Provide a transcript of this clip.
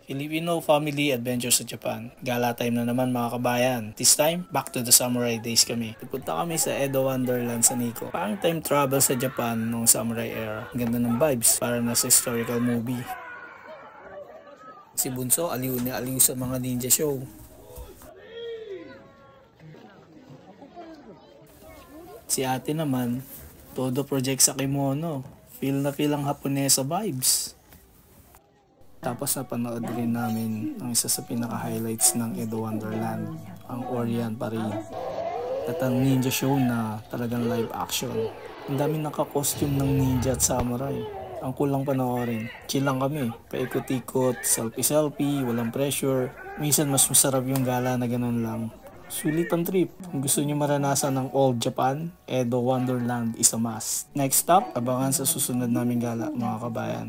Filipino Family Adventure sa Japan. Gala time na naman mga kabayan. This time, back to the samurai days kami. Pupunta kami sa Edo Wonderland sa Nikko. Parang time travel sa Japan nung samurai era. Ang ganda ng vibes, para nasa historical movie. Si Bunso, aliw na aliw sa mga ninja show. Si ate naman, todo project sa kimono. Feel na feel ang Haponesa vibes. Tapos napanood rin namin ang isa sa pinaka-highlights ng Edo Wonderland, ang Orient Parade. At ang ninja show na talagang live action. Ang daming naka-costume ng ninja at samurai. Ang kulang panoorin. Chill lang kami. Paikot-ikot, selfie-selfie, walang pressure. Minsan mas masarap yung gala na ganun lang. Sulit ang trip. Kung gusto nyo maranasan ng Old Japan, Edo Wonderland is a must. Next stop, abangan sa susunod naming gala mga kabayan.